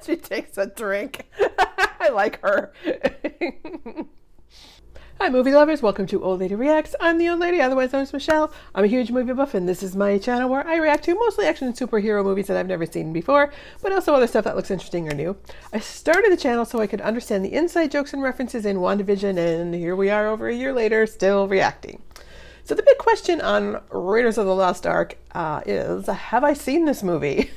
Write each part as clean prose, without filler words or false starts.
She takes a drink. I like her. Hi movie lovers, welcome to Old Lady Reacts. I'm the old lady, otherwise known as Michelle. I'm a huge movie buff and this is my channel where I react to mostly action and superhero movies that I've never seen before, but also other stuff that looks interesting or new. I started the channel so I could understand the inside jokes and references in WandaVision, and here we are over a year later, still reacting. So the big question on Raiders of the Lost Ark is, have I seen this movie?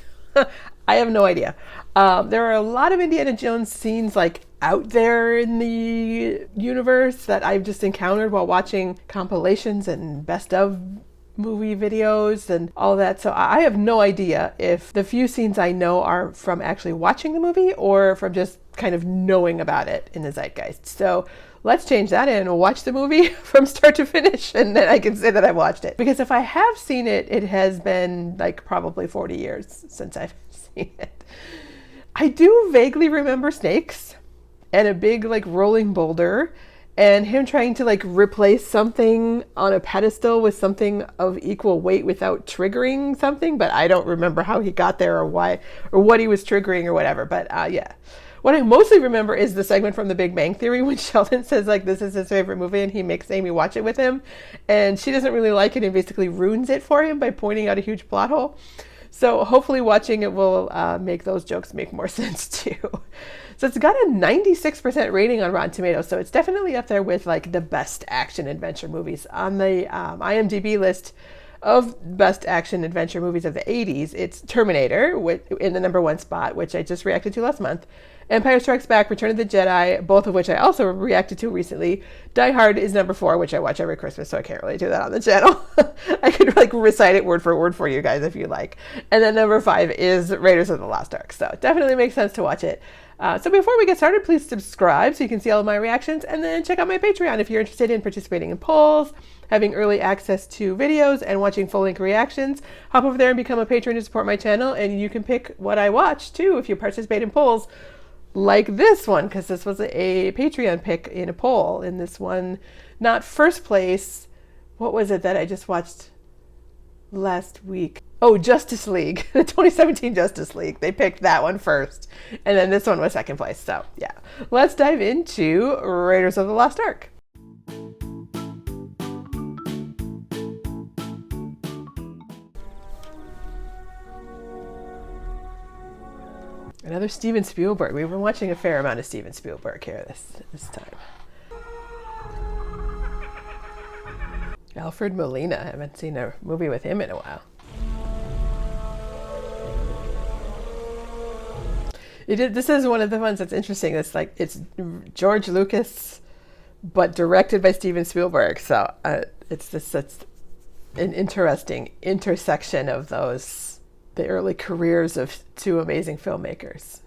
I have no idea. There are a lot of Indiana Jones scenes like out there in the universe that I've just encountered while watching compilations and best of movie videos and all that. So I have no idea if the few scenes I know are from actually watching the movie or from just kind of knowing about it in the zeitgeist. So let's change that and watch the movie from start to finish, and then I can say that I've watched it. Because if I have seen it, it has been like probably 40 years since I've seen it. I do vaguely remember snakes and a big like rolling boulder and him trying to like replace something on a pedestal with something of equal weight without triggering something, but I don't remember how he got there or why or what he was triggering or whatever. But yeah. What I mostly remember is the segment from The Big Bang Theory when Sheldon says like this is his favorite movie and he makes Amy watch it with him and she doesn't really like it and basically ruins it for him by pointing out a huge plot hole. So hopefully watching it will make those jokes make more sense too. So it's got a 96% rating on Rotten Tomatoes, so it's definitely up there with like the best action adventure movies. On the IMDb list of best action adventure movies of the 80s, it's Terminator in the #1 spot, which I just reacted to last month. Empire Strikes Back, Return of the Jedi, both of which I also reacted to recently. Die Hard is #4, which I watch every Christmas, so I can't really do that on the channel. I could like recite it word for word for you guys if you like. And then #5 is Raiders of the Lost Ark, so it definitely makes sense to watch it. So before we get started, please subscribe so you can see all of my reactions, and then check out my Patreon if you're interested in participating in polls, having early access to videos, and watching full-length reactions. Hop over there and become a patron to support my channel, and you can pick what I watch too if you participate in polls like this one, because this was a Patreon pick in a poll. In this one, not first place, what was it that I just watched last week? Oh, Justice League, the 2017 Justice League. They picked that one first, and then this one was second place. So yeah, let's dive into Raiders of the Lost Ark. Another Steven Spielberg. We've been watching a fair amount of Steven Spielberg here this time. Alfred Molina. I haven't seen a movie with him in a while. This is one of the ones that's interesting. It's like it's George Lucas, but directed by Steven Spielberg. So it's an interesting intersection of the early careers of two amazing filmmakers.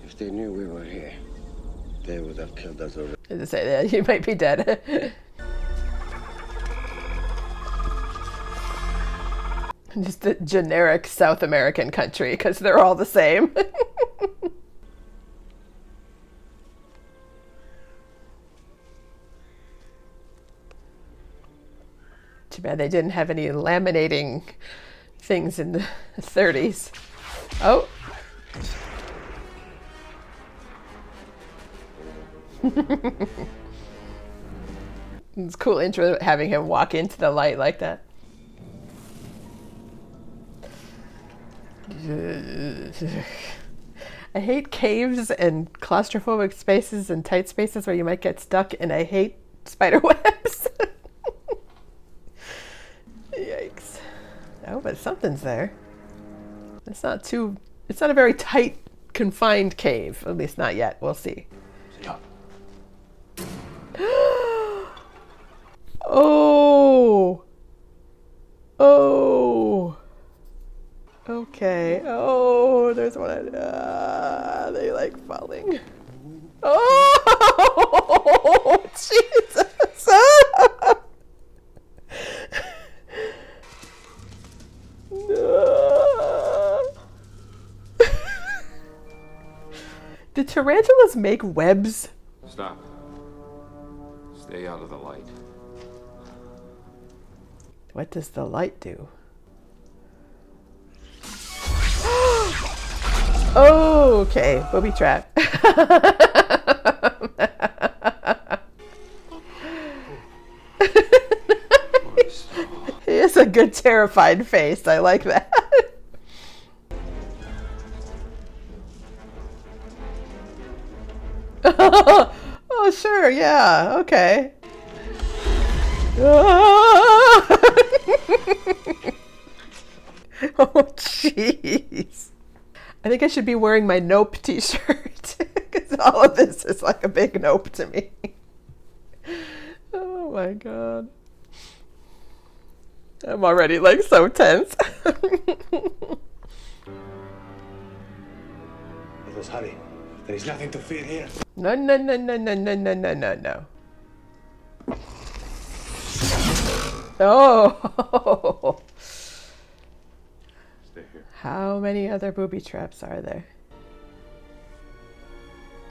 If they knew we were here, they would have killed us already. To say that you might be dead. Just a generic South American country, because they're all the same. Too bad they didn't have any laminating things in the 30s. Oh. It's a cool intro having him walk into the light like that. I hate caves and claustrophobic spaces and tight spaces where you might get stuck, and I hate spider webs. Yikes. Oh, but something's there. It's not a very tight, confined cave. At least not yet. We'll see. Oh. Oh. Okay. Oh, there's one. They like falling. Oh, Jesus. Did tarantulas make webs? Stop. Stay out of the light. What does the light do? Oh! Okay, booby trap. He has a good terrified face. I like that. Oh, sure, yeah, okay. Oh, jeez. I think I should be wearing my Nope t-shirt because all of this is like a big nope to me. Oh my god. I'm already like so tense. Let us hurry. There is nothing to fear here. No, no, no, no, no, no, no, no, no, no. Oh. Stay here. How many other booby traps are there?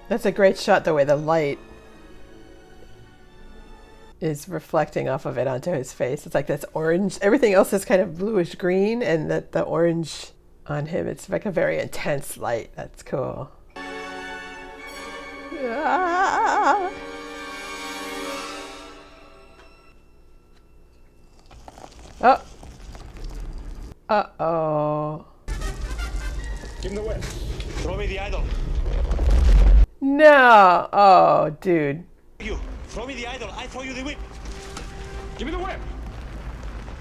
That's a great shot, the way the light is reflecting off of it onto his face. It's like this orange. Everything else is kind of bluish green, and the orange on him, it's like a very intense light. That's cool. Ah. Oh. Uh-oh. Give him the whip. Throw me the idol. No. Oh, dude. You. Throw me the idol. I throw you the whip. Give me the whip.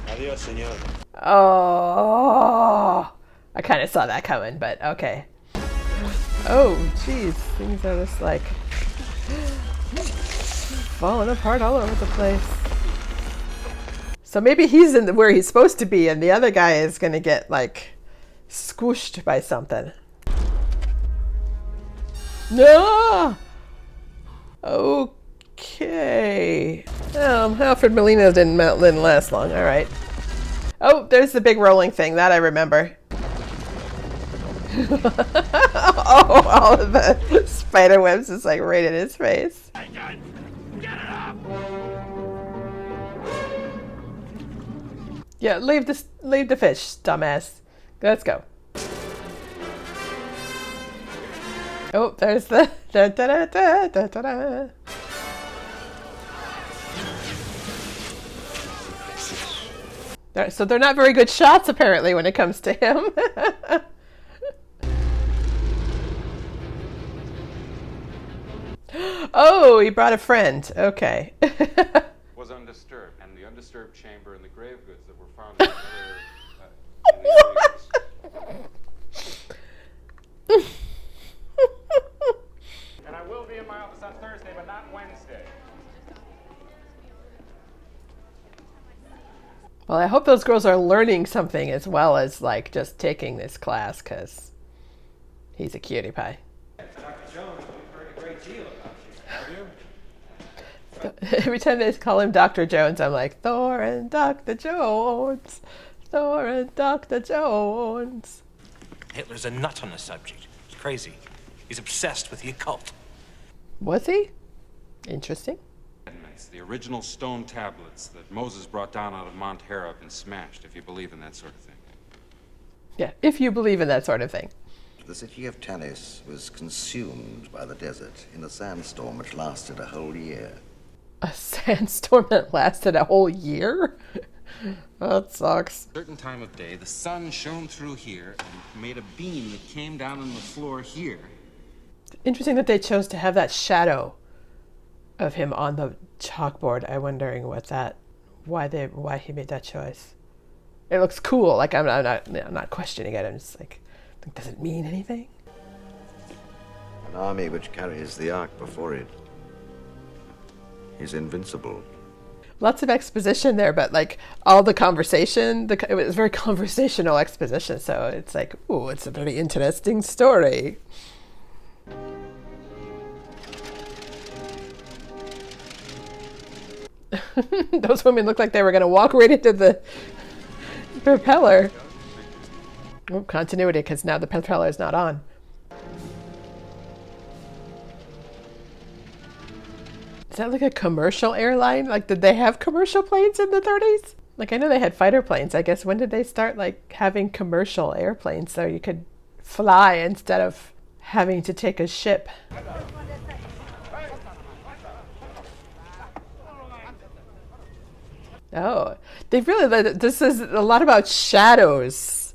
Adios, señor. Oh. I kind of saw that coming, but okay. Oh, jeez. Things are just like falling apart all over the place. So maybe he's in where he's supposed to be, and the other guy is going to get like squished by something. No. Okay. Alfred Molina didn't last long. All right. Oh, there's the big rolling thing that I remember. Oh, all of the spider webs is like right in his face. Get it up. Yeah, leave the fish, dumbass. Let's go. Oh, there's the da da da da da da da. So they're not very good shots apparently when it comes to him. Oh, he brought a friend. Okay. Was undisturbed, and the undisturbed chamber and the grave goods that were found in the And I will be in my office on Thursday, but not Wednesday. Well, I hope those girls are learning something as well as like just taking this class, because he's a cutie pie. Dr. Jones, we've heard a great deal about you. Have you? Every time they call him Dr. Jones, I'm like, Thor and Dr. Jones. Thor and Dr. Jones. Hitler's a nut on the subject. He's crazy. He's obsessed with the occult. Was he? Interesting. It's the original stone tablets that Moses brought down out of Mount Hera have been smashed, if you believe in that sort of thing. Yeah, if you believe in that sort of thing. The city of Tanis was consumed by the desert in a sandstorm which lasted a whole year. A sandstorm that lasted a whole year? That sucks. A certain time of day, the sun shone through here and made a beam that came down on the floor here. Interesting that they chose to have that shadow of him on the chalkboard. I'm wondering why he made that choice. It looks cool. Like I'm not questioning it. I'm just like, does it mean anything? An army which carries the Ark before it is invincible. Lots of exposition there, but like all the conversation, it was very conversational exposition. So it's like, ooh, it's a very interesting story. Those women looked like they were going to walk right into the propeller. Oh, continuity, because now the propeller is not on. Is that like a commercial airline? Like, did they have commercial planes in the 30s? Like, I know they had fighter planes. I guess when did they start like having commercial airplanes so you could fly instead of having to take a ship. Oh, they really, this is a lot about shadows.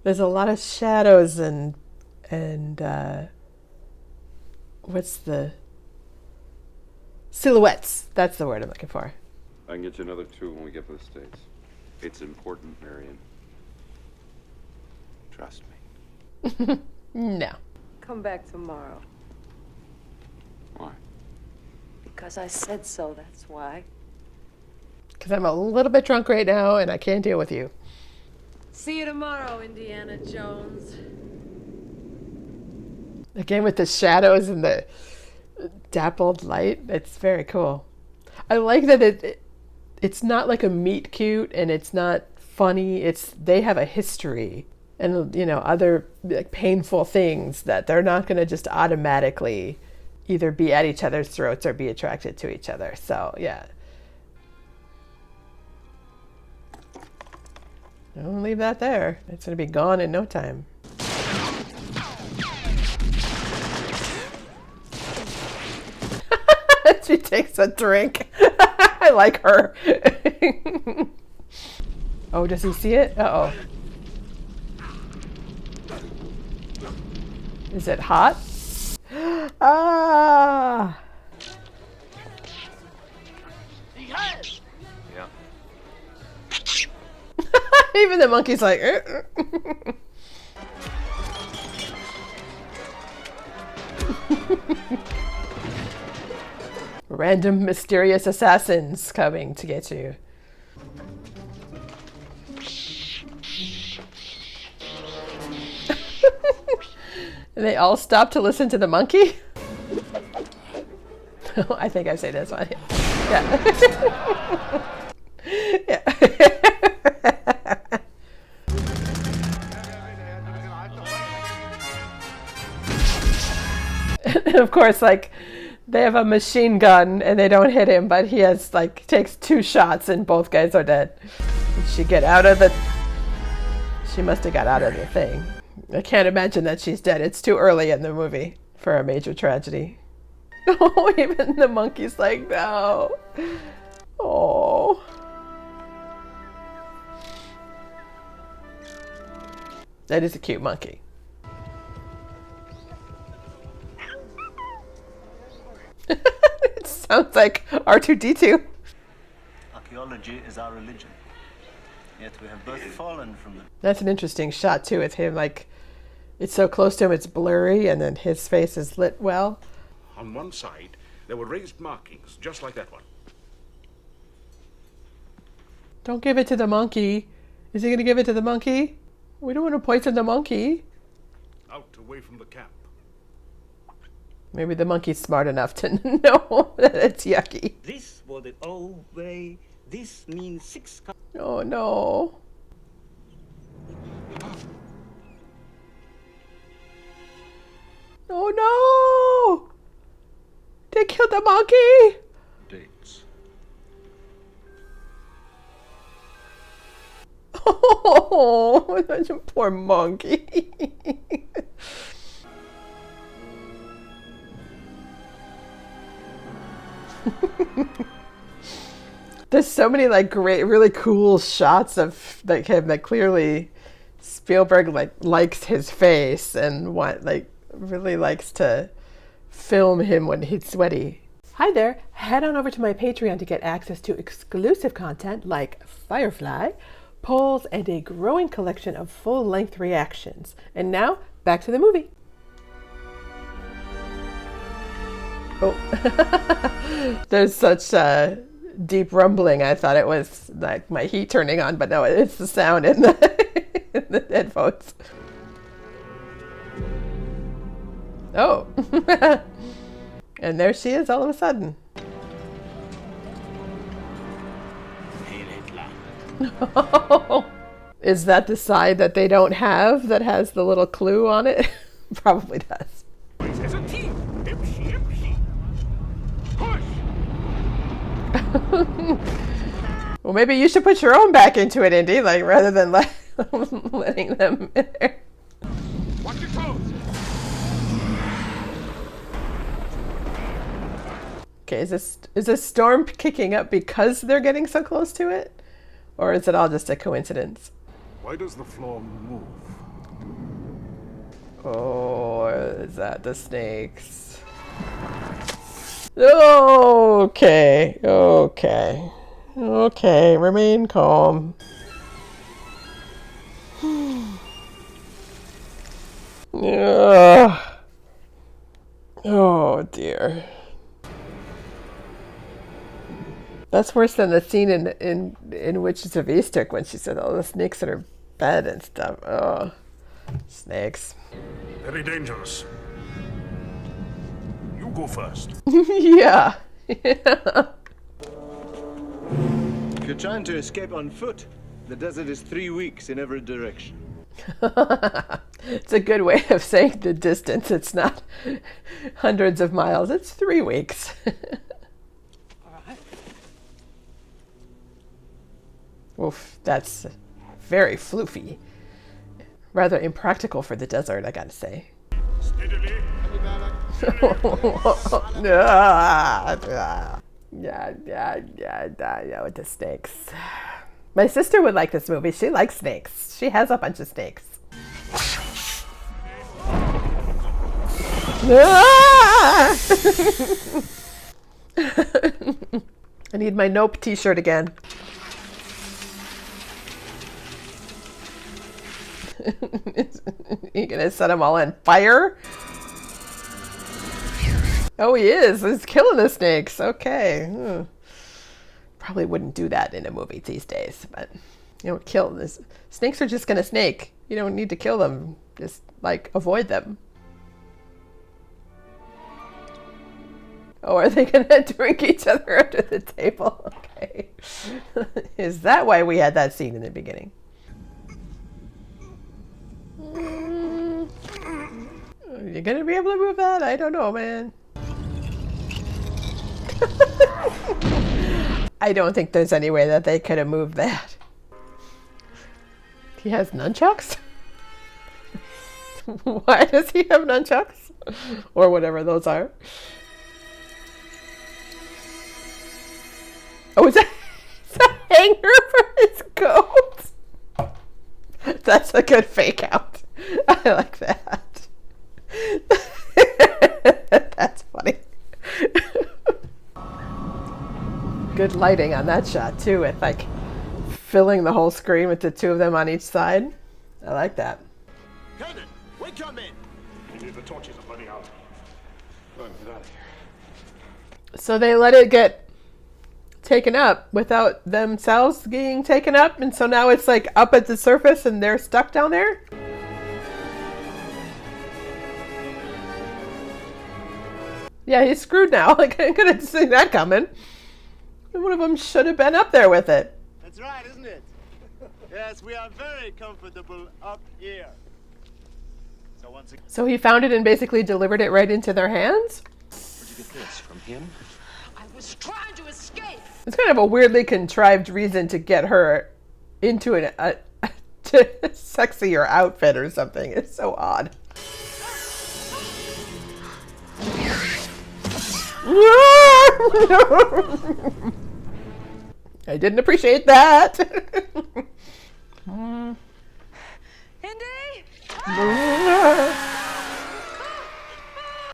There's a lot of shadows and what's the silhouettes? That's the word I'm looking for. I can get you another 2 when we get to the States. It's important, Marion. Trust me. No. Come back tomorrow. Why? Because I said so, that's why. Because I'm a little bit drunk right now and I can't deal with you. See you tomorrow, Indiana Jones. Again with the shadows and the dappled light. It's very cool. I like that it's not like a meet cute and it's not funny. They have a history and, you know, other like painful things that they're not going to just automatically either be at each other's throats or be attracted to each other. So, yeah. Don't leave that there. It's going to be gone in no time. She takes a drink. I like her. Oh, does he see it? Uh-oh. Is it hot? Ah! Yeah. Even the monkey's like... Random mysterious assassins coming to get you. And they all stop to listen to the monkey? I think I say this one. Yeah. Yeah. And of course, like, they have a machine gun and they don't hit him, but he has, like, takes 2 shots and both guys are dead. Did she get out of the... She must have got out of the thing. I can't imagine that she's dead. It's too early in the movie for a major tragedy. Oh, even the monkey's like, no. Oh. That is a cute monkey. It sounds like R2-D2. Archaeology is our religion. Yet we have both fallen from the... That's an interesting shot too, with him like, it's so close to him it's blurry and then his face is lit well. On one side, there were raised markings, just like that one. Don't give it to the monkey. Is he going to give it to the monkey? We don't want to poison the monkey. Out, away from the camp. Maybe the monkey's smart enough to know that it's yucky. This was the old way. This means 6... Oh no. Oh no! They killed the monkey! Dates. Oh, such a poor monkey. There's so many like great, really cool shots of like him that clearly Spielberg like likes his face and really likes to film him when he's sweaty. Hi there, head on over to my Patreon to get access to exclusive content like Firefly, polls, and a growing collection of full-length reactions. And now, back to the movie. Oh, there's such deep rumbling. I thought it was like my heat turning on, but no, it's the sound in the headphones. Oh, and there she is all of a sudden. Is that the side that they don't have that has the little clue on it? Probably does. As a team, Push! Well, maybe you should put your own back into it, Indy, like rather than letting them in there. Watch your toes! Okay, is this storm kicking up because they're getting so close to it? Or is it all just a coincidence? Why does the floor move? Oh, is that the snakes? Okay, okay. Okay, remain calm. Ugh. Oh dear. That's worse than the scene in Witches of Eastwick when she said all the snakes in her bed and stuff. Oh, snakes. Very dangerous. You go first. Yeah. Yeah. If you're trying to escape on foot, the desert is 3 weeks in every direction. It's a good way of saying the distance. It's not hundreds of miles. It's 3 weeks. Oof, that's very floofy. Rather impractical for the desert, I gotta say. Steadily. Yeah, with the snakes. My sister would like this movie. She likes snakes. She has a bunch of snakes. I need my Nope t-shirt again. You gonna set them all on fire? Oh, he is. He's killing the snakes. Okay. Probably wouldn't do that in a movie these days, but you don't kill this. Snakes are just gonna snake. You don't need to kill them. Just like avoid them. Oh, are they gonna drink each other under the table? Okay. Is that why we had that scene in the beginning? Are you gonna be able to move that? I don't know, man. I don't think there's any way that they could have moved that. He has nunchucks? Why does he have nunchucks? Or whatever those are. Oh, is that a hanger for his coat? That's a good fake out. I like that. That's funny. Good lighting on that shot too, with like filling the whole screen with the two of them on each side. I like that. Cannon, we come in. You need the torches are burning out. Get out of here. So they let it get taken up without themselves getting taken up, and so now it's like up at the surface and they're stuck down there? Yeah, he's screwed now. Like, I couldn't see that coming. One of them should have been up there with it. That's right, isn't it? Yes, we are very comfortable up here. So once again, So he found it and basically delivered it right into their hands? Where'd you get this? From him? I was trying to escape. It's kind of a weirdly contrived reason to get her into a sexier outfit or something. It's so odd. I didn't appreciate that. Hindi?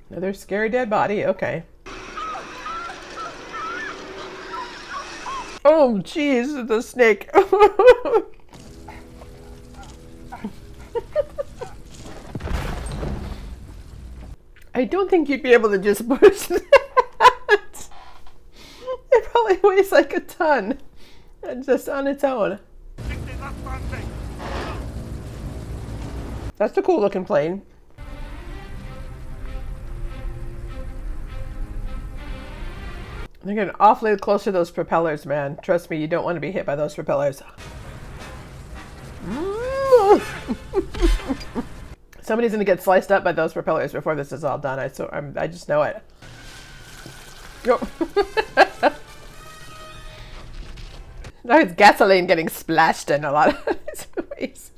Another scary dead body. Okay. Oh, jeez, the snake. I don't think you'd be able to just push that. It probably weighs like a ton. Just on its own. That's a cool looking plane. They're getting awfully close to those propellers, man. Trust me, you don't want to be hit by those propellers. Somebody's gonna get sliced up by those propellers before this is all done. I just know it. Yo. Now it's gasoline getting splashed in a lot of these movies.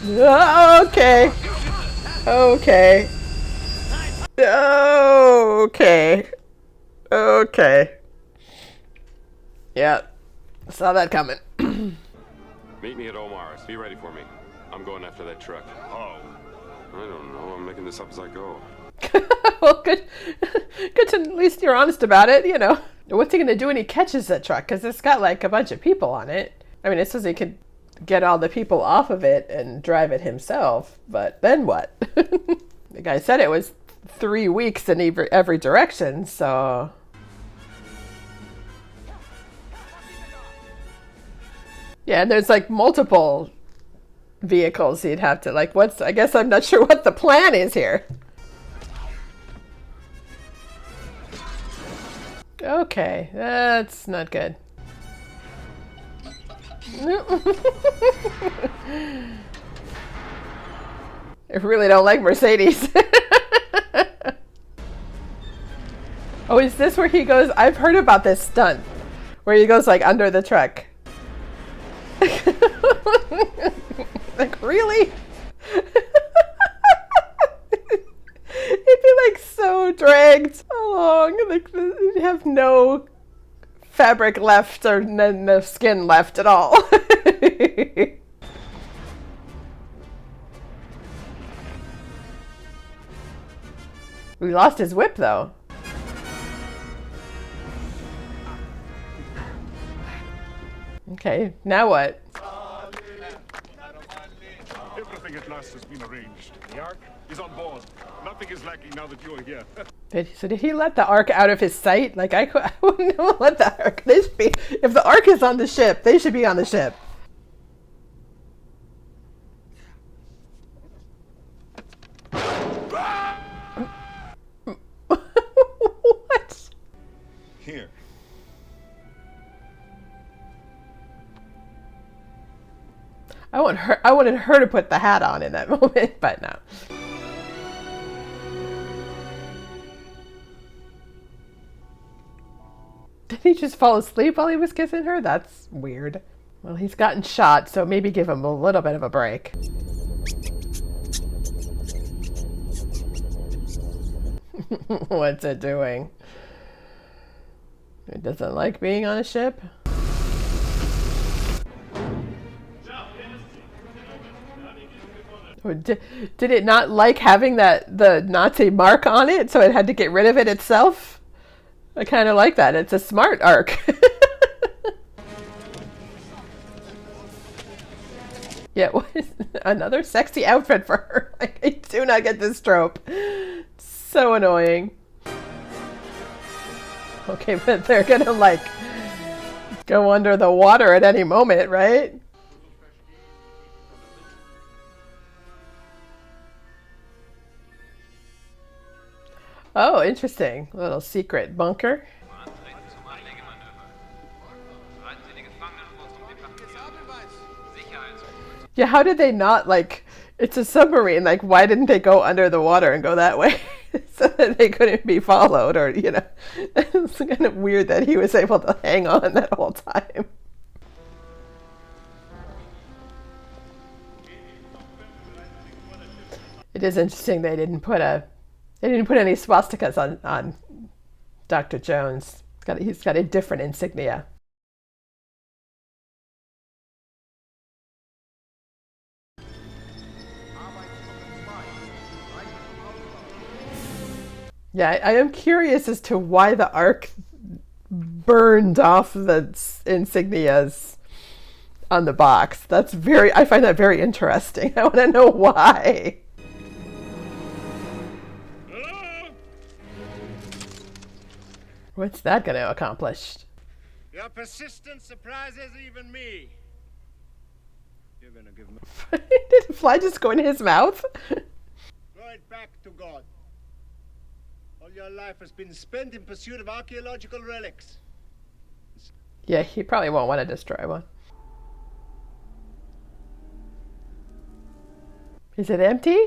Okay. Okay. Oh, okay. Okay. Yeah. Saw that coming. Meet me at Omar's. Be ready for me. I'm going after that truck. Oh. I don't know. I'm making this up as I go. Well, good. Good to at least you're honest about it, you know. What's he going to do when he catches that truck? Because it's got like a bunch of people on it. I mean, it says he could get all the people off of it and drive it himself, but then what? The guy said it was 3 weeks in every direction, so... Yeah, and there's like multiple vehicles he'd have to, like, I guess I'm not sure what the plan is here. Okay, that's not good. I really don't like Mercedes. Oh, is this where he goes? I've heard about this stunt where he goes like under the truck. Like, really? It'd be like so dragged along, like you'd have no fabric left or no skin left at all. We lost his whip though. Okay, now what? Everything at last has been arranged. The Ark is on board. Nothing is lacking now that you're here. So did he let the Ark out of his sight? Like, I wouldn't let the Ark. They should be, if the Ark is on the ship, they should be on the ship. What? Here. I wanted her to put the hat on in that moment, but no. Did he just fall asleep while he was kissing her? That's weird. Well, he's gotten shot, so maybe give him a little bit of a break. What's it doing? It doesn't like being on a ship? Or did it not like having the Nazi mark on it, so it had to get rid of it itself? I kind of like that. It's a smart Ark. Yeah, another sexy outfit for her. Like, I do not get this trope. So annoying. Okay, but they're gonna like go under the water at any moment, right? Oh, interesting. A little secret bunker. Yeah, how did they not, like, it's a submarine, like, why didn't they go under the water and go that way? So that they couldn't be followed, or, you know. It's kind of weird that he was able to hang on that whole time. It is interesting they didn't put any swastikas on Dr. Jones. He's got a different insignia. Yeah, I am curious as to why the Ark burned off the insignias on the box. I find that very interesting. I want to know why. What's that going to accomplish? Your persistence surprises even me. You're gonna give me... Did the fly just go in his mouth? Throw it back to God. All your life has been spent in pursuit of archaeological relics. Yeah, he probably won't want to destroy one. Is it empty?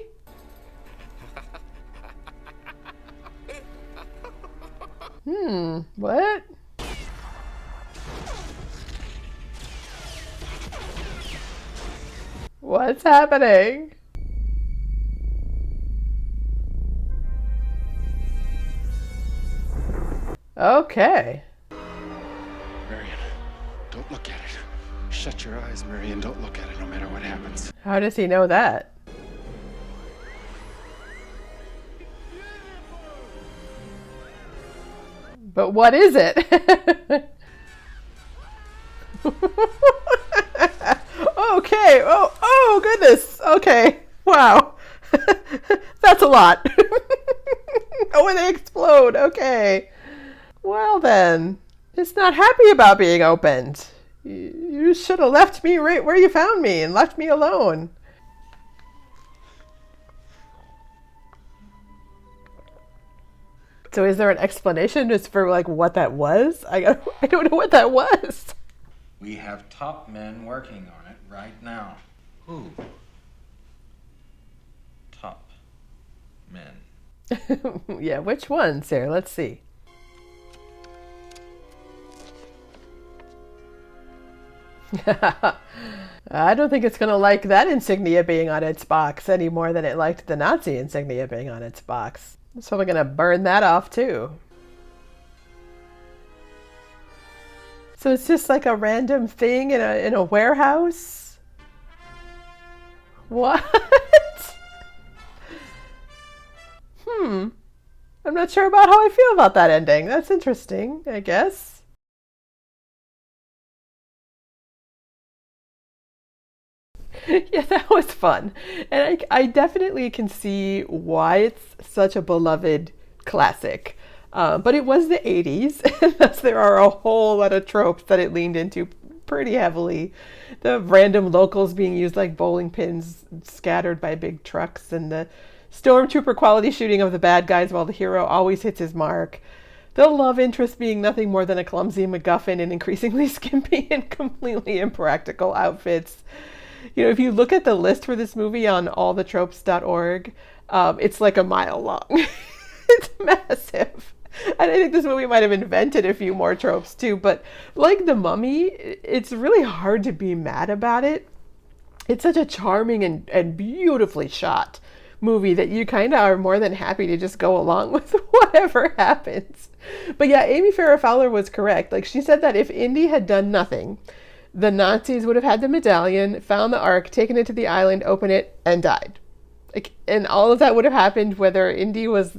What? What's happening? Okay. Marion, don't look at it. Shut your eyes, Marion. Don't look at it no matter what happens. How does he know that? But what is it? Okay. Oh goodness. Okay. Wow. That's a lot. Oh, and they explode. Okay. Well then, it's not happy about being opened. You should have left me right where you found me and left me alone. So is there an explanation just for like what that was? I don't know what that was. We have top men working on it right now. Who? Top men. Yeah, which one, Sarah? Let's see. I don't think it's going to like that insignia being on its box any more than it liked the Nazi insignia being on its box. It's probably going to burn that off too. So it's just like a random thing in a warehouse? What? I'm not sure about how I feel about that ending. That's interesting, I guess. Yeah, that was fun. And I definitely can see why it's such a beloved classic. But it was the 80s, and thus there are a whole lot of tropes that it leaned into pretty heavily. The random locals being used like bowling pins scattered by big trucks, and the stormtrooper quality shooting of the bad guys while the hero always hits his mark. The love interest being nothing more than a clumsy MacGuffin in increasingly skimpy and completely impractical outfits. You know, if you look at the list for this movie on allthetropes.org, it's like a mile long. It's massive. And I think this movie might have invented a few more tropes too, but like The Mummy, it's really hard to be mad about it. It's such a charming and beautifully shot movie that you kind of are more than happy to just go along with whatever happens. But yeah, Amy Farrah Fowler was correct. Like, she said that if Indy had done nothing, the Nazis would have had the medallion, found the Ark, taken it to the island, opened it, and died. Like, and all of that would have happened whether Indy was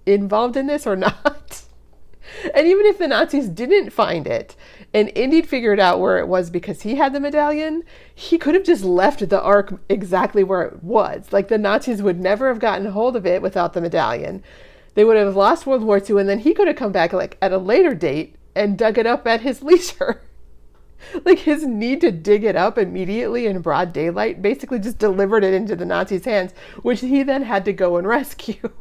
involved in this or not. And even if the Nazis didn't find it, and Indy figured out where it was because he had the medallion, he could have just left the Ark exactly where it was. Like, the Nazis would never have gotten hold of it without the medallion. They would have lost World War II, and then he could have come back like at a later date and dug it up at his leisure. Like, his need to dig it up immediately in broad daylight basically just delivered it into the Nazis' hands, which he then had to go and rescue.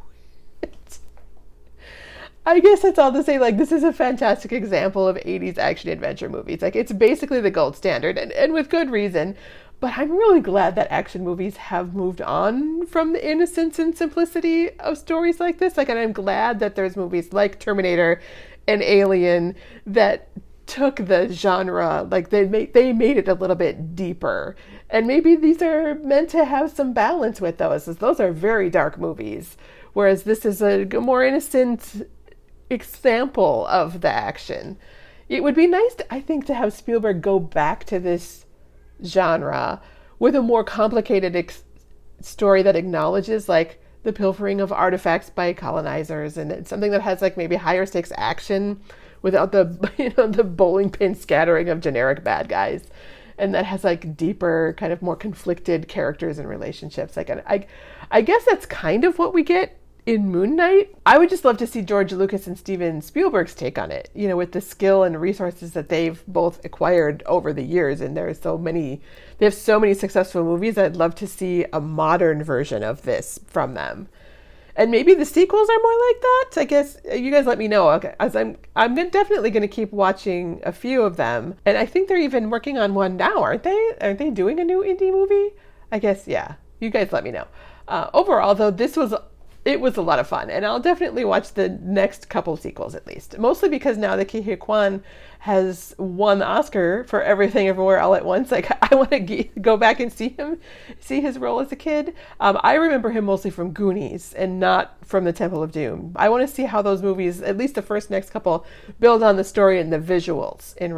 I guess that's all to say, like, this is a fantastic example of 80s action adventure movies. Like, it's basically the gold standard, and with good reason. But I'm really glad that action movies have moved on from the innocence and simplicity of stories like this. Like, and I'm glad that there's movies like Terminator and Alien that took the genre, like they made it a little bit deeper. And maybe these are meant to have some balance with those, as those are very dark movies. Whereas this is a more innocent example of the action. It would be nice, I think, to have Spielberg go back to this genre with a more complicated story that acknowledges like the pilfering of artifacts by colonizers, and it's something that has like maybe higher stakes action without the the bowling pin scattering of generic bad guys, and that has like deeper, kind of more conflicted characters and relationships. Like, I guess that's kind of what we get in Moon Knight. I would just love to see George Lucas and Stephen Spielberg's take on it, you know, with the skill and resources that they've both acquired over the years. And they have so many successful movies. I'd love to see a modern version of this from them. And maybe the sequels are more like that. I guess you guys let me know. Okay, as I'm definitely going to keep watching a few of them. And I think they're even working on one now, aren't they? Aren't they doing a new indie movie? I guess, yeah. You guys let me know. Overall, though, this was it was a lot of fun, and I'll definitely watch the next couple sequels at least. Mostly because now that Ke Huy Quan has won the Oscar for Everything Everywhere All at Once, like I want to go back and see his role as a kid. I remember him mostly from Goonies and not from the Temple of Doom. I want to see how those movies, at least the next couple, build on the story and the visuals in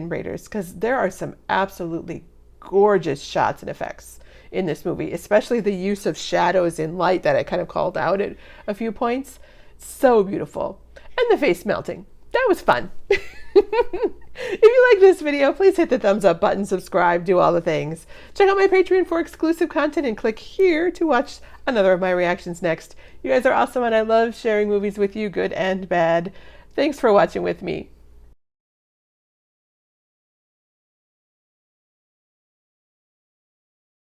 Raiders, because there are some absolutely gorgeous shots and effects in this movie, especially the use of shadows and light that I kind of called out at a few points. So beautiful. And the face melting. That was fun. If you like this video, please hit the thumbs up button, subscribe, do all the things. Check out my Patreon for exclusive content and click here to watch another of my reactions next. You guys are awesome and I love sharing movies with you, good and bad. Thanks for watching with me.